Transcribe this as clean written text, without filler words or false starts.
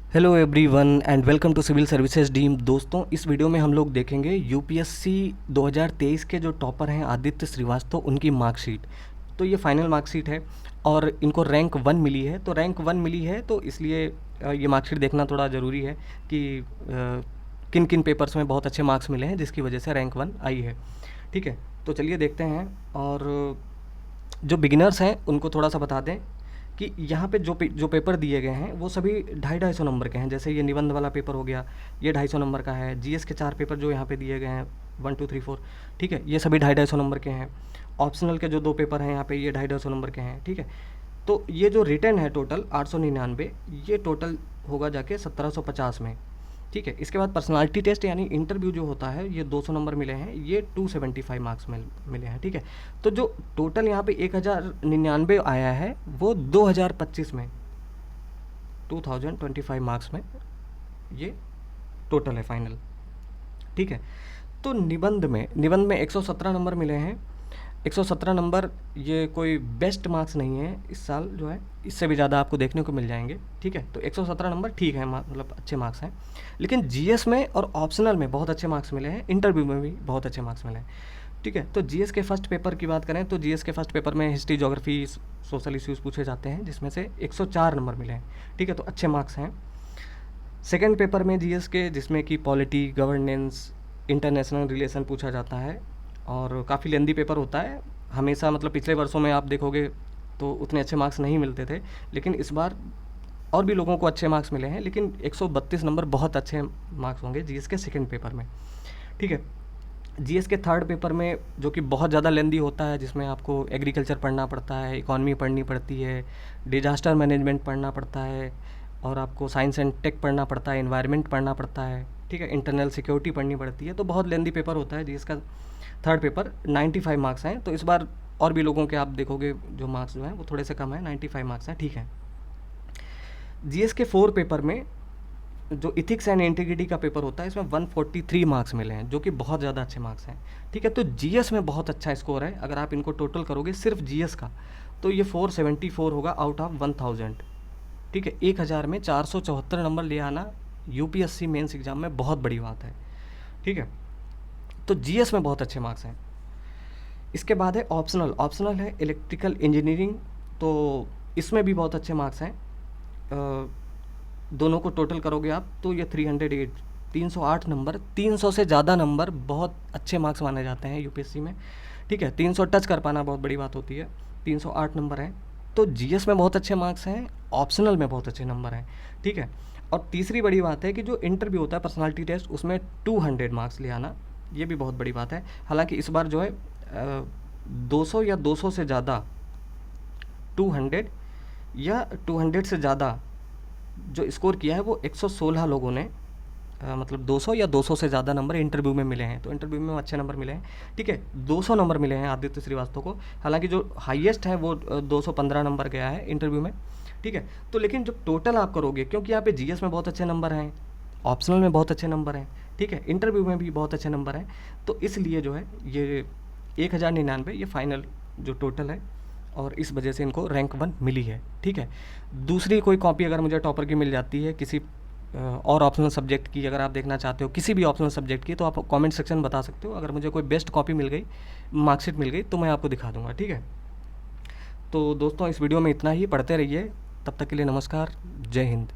Hello everyone and welcome to civil services team. दोस्तों, इस video में हम लोग देखेंगे यूपीएससी 2023 के जो टॉपर हैं आदित्य श्रीवास्तव, उनकी मार्कशीट। तो ये फाइनल मार्कशीट है और इनको रैंक 1 मिली है। तो रैंक 1 मिली है तो इसलिए ये मार्कशीट देखना थोड़ा ज़रूरी है कि किन किन पेपर्स में बहुत अच्छे मार्क्स मिले हैं जिसकी वजह से रैंक 1 आई है। ठीक है, तो चलिए देखते हैं। और जो बिगिनर्स हैं उनको थोड़ा सा बता दें कि यहाँ पे जो पेपर दिए गए हैं वो सभी 250-250 नंबर के हैं। जैसे ये निबंध वाला पेपर हो गया, ये 250 नंबर का है। जीएस के 4 पेपर जो यहाँ पे दिए गए हैं 1 2 3 4, ठीक है, ये सभी 250-250 नंबर के हैं। ऑप्शनल के जो 2 पेपर हैं यहाँ पे ये 250-250 नंबर के हैं। ठीक है, तो ये जो रिटर्न है टोटल 899, ये टोटल होगा जाके 1750 में। ठीक है, इसके बाद पर्सनालिटी टेस्ट यानी इंटरव्यू जो होता है ये 200 नंबर मिले हैं, ये 275 मार्क्स मिले हैं। ठीक है, तो जो टोटल यहाँ पे 1099 आया है वो 2025 में 2025 मार्क्स में ये टोटल है फाइनल। ठीक है, तो निबंध में 117 नंबर मिले हैं। 117 नंबर ये कोई बेस्ट मार्क्स नहीं है इस साल जो है, इससे भी ज़्यादा आपको देखने को मिल जाएंगे। ठीक है, तो 117 नंबर ठीक है, मतलब अच्छे मार्क्स हैं। लेकिन जीएस में और ऑप्शनल में बहुत अच्छे मार्क्स मिले हैं, इंटरव्यू में भी बहुत अच्छे मार्क्स मिले हैं। ठीक है, तो जीएस के फर्स्ट पेपर की बात करें तो जीएस के फर्स्ट पेपर में हिस्ट्री, ज्योग्राफी, सोशल इश्यूज़ पूछे जाते हैं जिसमें से 104 नंबर मिले हैं। ठीक है, तो अच्छे मार्क्स हैं। सेकेंड पेपर में जीएस के जिसमें कि पॉलिटी, गवर्नेंस, इंटरनेशनल रिलेशन पूछा जाता है और काफ़ी लेंदी पेपर होता है हमेशा। मतलब पिछले वर्षों में आप देखोगे तो उतने अच्छे मार्क्स नहीं मिलते थे, लेकिन इस बार और भी लोगों को अच्छे मार्क्स मिले हैं। लेकिन 132 नंबर बहुत अच्छे मार्क्स होंगे जीएस के सेकेंड पेपर में। ठीक है, जीएस के थर्ड पेपर में जो कि बहुत ज़्यादा लेंदी होता है, जिसमें आपको एग्रीकल्चर पढ़ना पड़ता है, इकॉनमी पढ़नी पड़ती है, डिजास्टर मैनेजमेंट पढ़ना पड़ता है और आपको साइंस एंड टेक पढ़ना पड़ता है, इन्वायरमेंट पढ़ना पड़ता है। ठीक है, इंटरनल सिक्योरिटी पढ़नी पड़ती है। तो बहुत लेंदी पेपर होता है जीएस का थर्ड पेपर। 95 मार्क्स हैं, तो इस बार और भी लोगों के आप देखोगे जो मार्क्स जो हैं वो थोड़े से कम हैं, 95 मार्क्स हैं। ठीक है, जीएस के 4 पेपर में जो इथिक्स एंड इंटीग्रिटी का पेपर होता है इसमें 143 मार्क्स मिले हैं, जो कि बहुत ज़्यादा अच्छे मार्क्स हैं। ठीक है, तो जीएस में बहुत अच्छा स्कोर है। अगर आप इनको टोटल करोगे सिर्फ जीएस का तो ये 474 होगा आउट ऑफ 1000। ठीक है, 1000 में 474 नंबर ले आना यूपीएससी मेंस एग्जाम में बहुत बड़ी बात है। ठीक है, तो जीएस में बहुत अच्छे मार्क्स हैं। इसके बाद है ऑप्शनल है इलेक्ट्रिकल इंजीनियरिंग, तो इसमें भी बहुत अच्छे मार्क्स हैं। दोनों को टोटल करोगे आप तो ये 308 308 नंबर, 300 से ज़्यादा नंबर बहुत अच्छे मार्क्स माने जाते हैं यूपीएससी में। ठीक है, 300 टच कर पाना बहुत बड़ी बात होती है। 308 नंबर हैं, तो जीएस में बहुत अच्छे मार्क्स हैं, ऑप्शनल में बहुत अच्छे नंबर हैं। ठीक है, और तीसरी बड़ी बात है कि जो इंटरव्यू होता है पर्सनालिटी टेस्ट, उसमें 200 मार्क्स ले आना, ये भी बहुत बड़ी बात है। हालांकि इस बार जो है 200 या 200 से ज़्यादा, 200 या 200 से ज़्यादा जो स्कोर किया है वो 116 लोगों ने, मतलब 200 या 200 से ज़्यादा नंबर इंटरव्यू में मिले हैं। तो इंटरव्यू में अच्छे नंबर मिले हैं। ठीक है, 200 नंबर मिले हैं आदित्य श्रीवास्तव को। हालांकि जो हाईएस्ट है वो 215 नंबर गया है इंटरव्यू में। ठीक है, तो लेकिन जब टोटल आप करोगे, क्योंकि यहाँ पे जीएस में बहुत अच्छे नंबर हैं, ऑप्शनल में बहुत अच्छे नंबर हैं, ठीक है, इंटरव्यू में भी बहुत अच्छे नंबर हैं, तो इसलिए जो है ये 1099 ये फाइनल जो टोटल है और इस वजह से इनको रैंक 1 मिली है। ठीक है, दूसरी कोई कॉपी अगर मुझे टॉपर की मिल जाती है किसी और ऑप्शनल सब्जेक्ट की, अगर आप देखना चाहते हो किसी भी ऑप्शनल सब्जेक्ट की, तो आप कमेंट सेक्शन में बता सकते हो। अगर मुझे कोई बेस्ट कॉपी मिल गई, मार्कशीट मिल गई, तो मैं आपको दिखा दूंगा। ठीक है, तो दोस्तों इस वीडियो में इतना ही। पढ़ते रहिए, तब तक के लिए नमस्कार, जय हिंद।